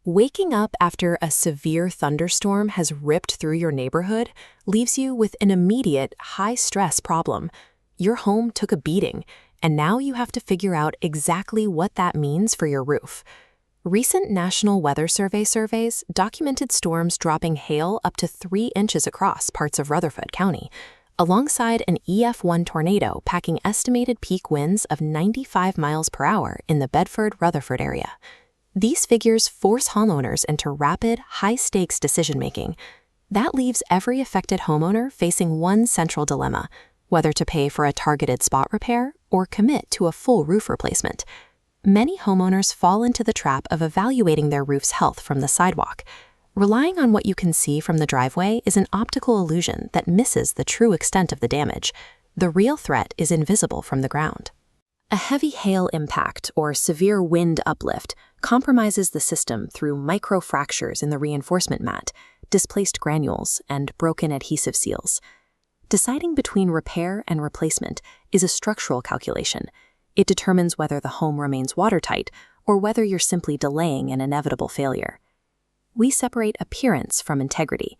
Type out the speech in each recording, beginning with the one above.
Waking up after a severe thunderstorm has ripped through your neighborhood leaves you with an immediate, high-stress problem. Your home took a beating, and now you have to figure out exactly what that means for your roof. Recent National Weather Survey surveys documented storms dropping hail up to 3 inches across parts of Rutherford County, alongside an EF1 tornado packing estimated peak winds of 95 miles per hour in the Bedford-Rutherford area. These figures force homeowners into rapid, high-stakes decision-making. That leaves every affected homeowner facing one central dilemma: whether to pay for a targeted spot repair or commit to a full roof replacement. Many homeowners fall into the trap of evaluating their roof's health from the sidewalk. Relying on what you can see from the driveway is an optical illusion that misses the true extent of the damage. The real threat is invisible from the ground. A heavy hail impact or severe wind uplift compromises the system through microfractures in the reinforcement mat, displaced granules, and broken adhesive seals. Deciding between repair and replacement is a structural calculation. It determines whether the home remains watertight or whether you're simply delaying an inevitable failure. We separate appearance from integrity.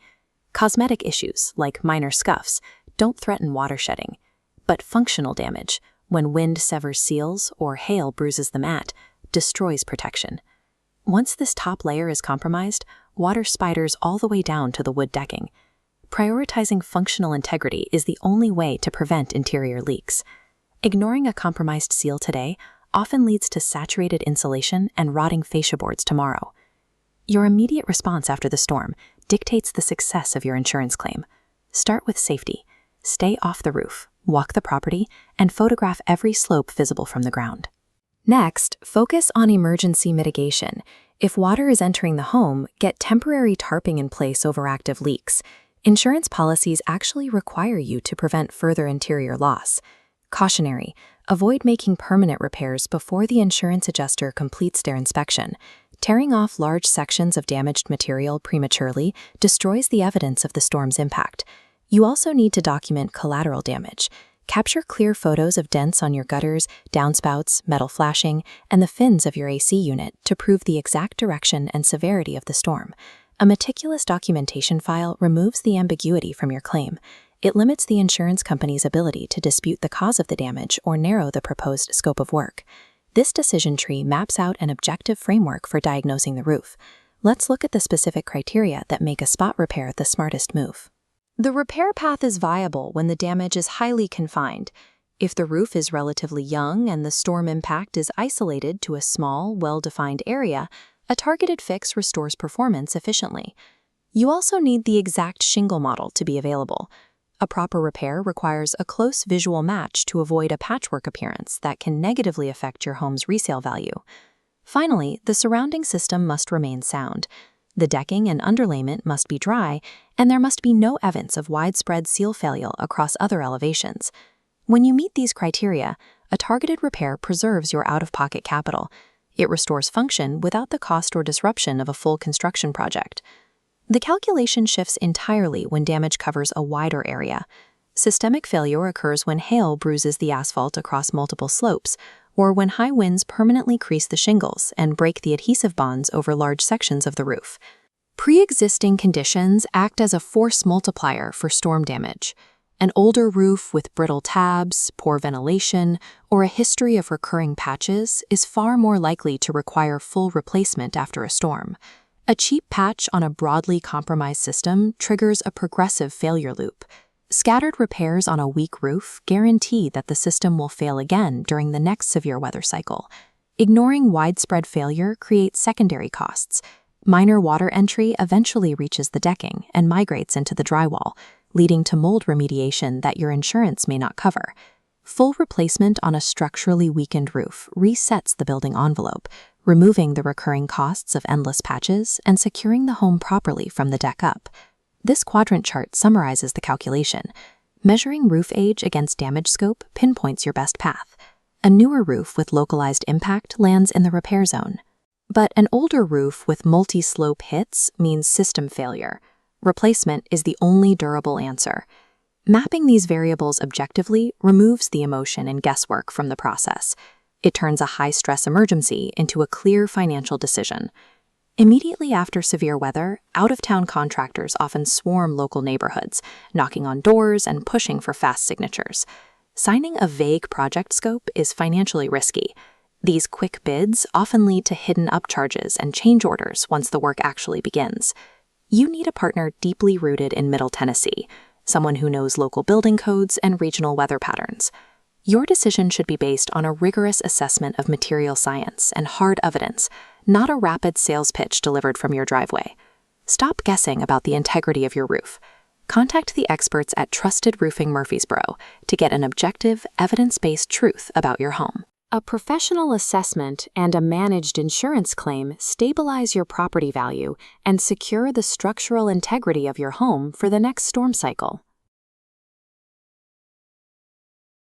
Cosmetic issues, like minor scuffs, don't threaten water shedding, but functional damage, when wind severs seals or hail bruises the mat, destroys protection. Once this top layer is compromised, water spiders all the way down to the wood decking. Prioritizing functional integrity is the only way to prevent interior leaks. Ignoring a compromised seal today often leads to saturated insulation and rotting fascia boards tomorrow. Your immediate response after the storm dictates the success of your insurance claim. Start with safety. Stay off the roof, walk the property, and photograph every slope visible from the ground. Next, focus on emergency mitigation. If water is entering the home, get temporary tarping in place over active leaks. Insurance policies actually require you to prevent further interior loss. Cautionary: avoid making permanent repairs before the insurance adjuster completes their inspection. Tearing off large sections of damaged material prematurely destroys the evidence of the storm's impact. You also need to document collateral damage. Capture clear photos of dents on your gutters, downspouts, metal flashing, and the fins of your AC unit to prove the exact direction and severity of the storm. A meticulous documentation file removes the ambiguity from your claim. It limits the insurance company's ability to dispute the cause of the damage or narrow the proposed scope of work. This decision tree maps out an objective framework for diagnosing the roof. Let's look at the specific criteria that make a spot repair the smartest move. The repair path is viable when the damage is highly confined. If the roof is relatively young and the storm impact is isolated to a small, well-defined area, a targeted fix restores performance efficiently. You also need the exact shingle model to be available. A proper repair requires a close visual match to avoid a patchwork appearance that can negatively affect your home's resale value. Finally, the surrounding system must remain sound. The decking and underlayment must be dry, and there must be no evidence of widespread seal failure across other elevations. When you meet these criteria, a targeted repair preserves your out-of-pocket capital. It restores function without the cost or disruption of a full construction project. The calculation shifts entirely when damage covers a wider area. Systemic failure occurs when hail bruises the asphalt across multiple slopes, or when high winds permanently crease the shingles and break the adhesive bonds over large sections of the roof. Pre-existing conditions act as a force multiplier for storm damage. An older roof with brittle tabs, poor ventilation, or a history of recurring patches is far more likely to require full replacement after a storm. A cheap patch on a broadly compromised system triggers a progressive failure loop. Scattered repairs on a weak roof guarantee that the system will fail again during the next severe weather cycle. Ignoring widespread failure creates secondary costs. Minor water entry eventually reaches the decking and migrates into the drywall, leading to mold remediation that your insurance may not cover. Full replacement on a structurally weakened roof resets the building envelope, removing the recurring costs of endless patches and securing the home properly from the deck up. This quadrant chart summarizes the calculation. Measuring roof age against damage scope pinpoints your best path. A newer roof with localized impact lands in the repair zone. But an older roof with multi-slope hits means system failure. Replacement is the only durable answer. Mapping these variables objectively removes the emotion and guesswork from the process. It turns a high-stress emergency into a clear financial decision. Immediately after severe weather, out-of-town contractors often swarm local neighborhoods, knocking on doors and pushing for fast signatures. Signing a vague project scope is financially risky. These quick bids often lead to hidden upcharges and change orders once the work actually begins. You need a partner deeply rooted in Middle Tennessee, someone who knows local building codes and regional weather patterns. Your decision should be based on a rigorous assessment of material science and hard evidence, not a rapid sales pitch delivered from your driveway. Stop guessing about the integrity of your roof. Contact the experts at Trusted Roofing Murfreesboro to get an objective, evidence-based truth about your home. A professional assessment and a managed insurance claim stabilize your property value and secure the structural integrity of your home for the next storm cycle.